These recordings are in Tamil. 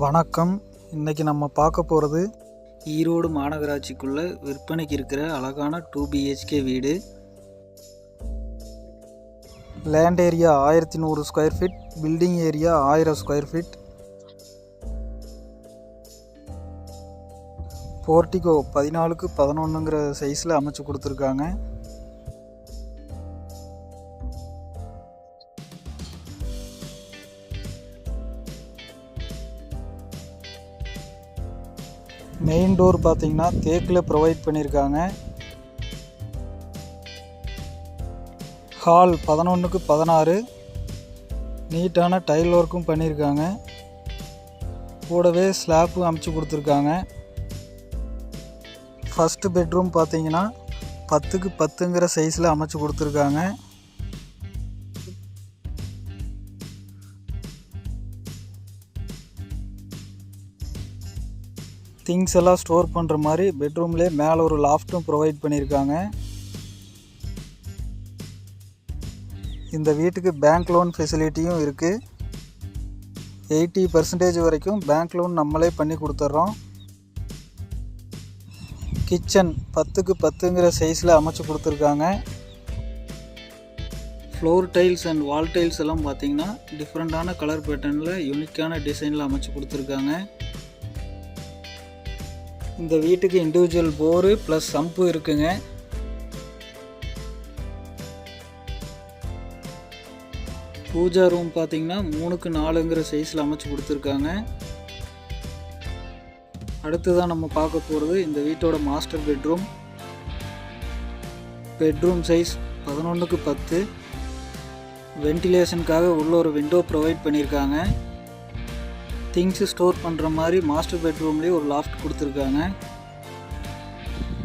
வணக்கம். இன்றைக்கி நம்ம பார்க்க போகிறது ஈரோடு மாநகராட்சிக்குள்ளே விற்பனைக்கு இருக்கிற அழகான 2 BHK வீடு. Land area 1100 square feet, building area 1000 square feet. Portico 14க்கு 11ங்கிற சைஸில் அமைச்சு கொடுத்துருக்காங்க. மெயின் டோர் பார்த்தீங்கன்னா தேக்கில் ப்ரொவைட் பண்ணியிருக்காங்க. ஹால் 11க்கு 16 நீட்டான டைல் ஒர்க்கும் பண்ணியிருக்காங்க. கூடவே ஸ்லாப்பும் அமைச்சு கொடுத்துருக்காங்க. ஃபஸ்ட்டு பெட்ரூம் பார்த்தீங்கன்னா 10க்கு 10ங்கிற சைஸில் அமைச்சு கொடுத்துருக்காங்க. திங்ஸ் எல்லாம் ஸ்டோர் பண்ணுற மாதிரி பெட்ரூம்லேயே மேலே ஒரு லாஃப்ட்டும் ப்ரொவைட் பண்ணியிருக்காங்க. இந்த வீட்டுக்கு பேங்க் லோன் ஃபெசிலிட்டியும் இருக்குது. 80% வரைக்கும் பேங்க் லோன் நம்மளே பண்ணி கொடுத்துட்றோம். கிச்சன் 10க்கு 10ங்கிற சைஸில் அமைச்சு கொடுத்துருக்காங்க. Floor tiles and wall tiles எல்லாம் பார்த்தீங்கன்னா டிஃப்ரெண்ட்டான கலர் பேட்டர்னில் யூனிக்கான டிசைனில் அமைச்சு கொடுத்துருக்காங்க. இந்த வீட்டுக்கு இண்டிவிஜுவல் போரு ப்ளஸ் சம்பு இருக்குங்க. பூஜா ரூம் பார்த்தீங்கன்னா 3க்கு 4ங்கிற சைஸில் அமைச்சு கொடுத்துருக்காங்க. அடுத்ததான் நம்ம பார்க்க போகிறது இந்த வீட்டோட மாஸ்டர் பெட்ரூம். பெட்ரூம் சைஸ் 11க்கு 10. வென்டிலேஷனுக்காக உள்ள ஒரு விண்டோ ப்ரொவைட் பண்ணியிருக்காங்க. திங்ஸு ஸ்டோர் பண்ணுற மாதிரி மாஸ்டர் பெட்ரூம்லேயே ஒரு லாஃப்ட் கொடுத்துருக்காங்க.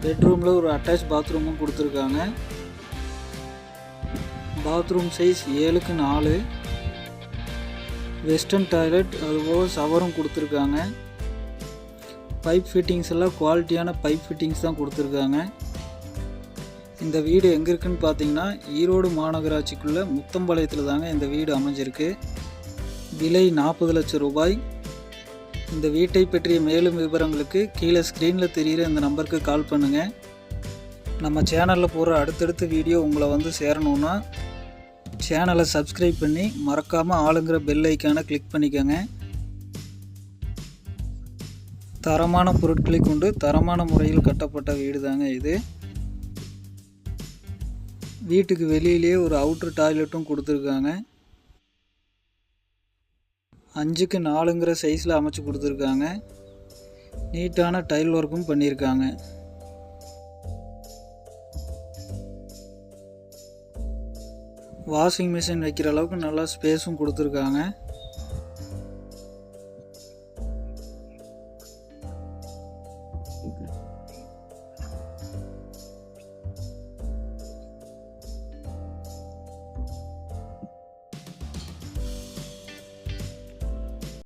பெட்ரூமில் ஒரு அட்டாச் பாத்ரூமும் கொடுத்துருக்காங்க. பாத்ரூம் சைஸ் 7க்கு 4. வெஸ்டர்ன் டாய்லெட் அதுபோக ஷவரும் கொடுத்துருக்காங்க. பைப் ஃபிட்டிங்ஸ் எல்லாம் குவாலிட்டியான பைப் ஃபிட்டிங்ஸ் தான் கொடுத்துருக்காங்க. இந்த வீடு எங்கே இருக்குன்னு பார்த்தீங்கன்னா ஈரோடு மாநகராட்சிக்குள்ளே முத்தம்பாளையத்தில் தாங்க இந்த வீடு அமைஞ்சிருக்கு. விலை 40 லட்சம் ரூபாய். இந்த வீட்டை பற்றிய மேலும் விவரங்களுக்கு கீழே ஸ்க்ரீனில் தெரிகிற இந்த நம்பருக்கு கால் பண்ணுங்கள். நம்ம சேனலில் போகிற அடுத்தடுத்த வீடியோ உங்களை வந்து சேரணுன்னா சேனலை சப்ஸ்கிரைப் பண்ணி மறக்காமல் ஆளுங்கிற பெல் ஐக்கானை கிளிக் பண்ணிக்கோங்க. தரமான பொருட்களை கொண்டு தரமான முறையில் கட்டப்பட்ட வீடு தாங்க இது. வீட்டுக்கு வெளியிலேயே ஒரு அவுட்ரு டாய்லெட்டும் கொடுத்துருக்காங்க. 5க்கு 4ங்கிற சைஸில் அமைச்சு கொடுத்துருக்காங்க. நீட்டான டைல் ஒர்க்கும் பண்ணியிருக்காங்க. வாஷிங் மிஷின் வைக்கிற அளவுக்கு நல்லா ஸ்பேஸும் கொடுத்துருக்காங்க.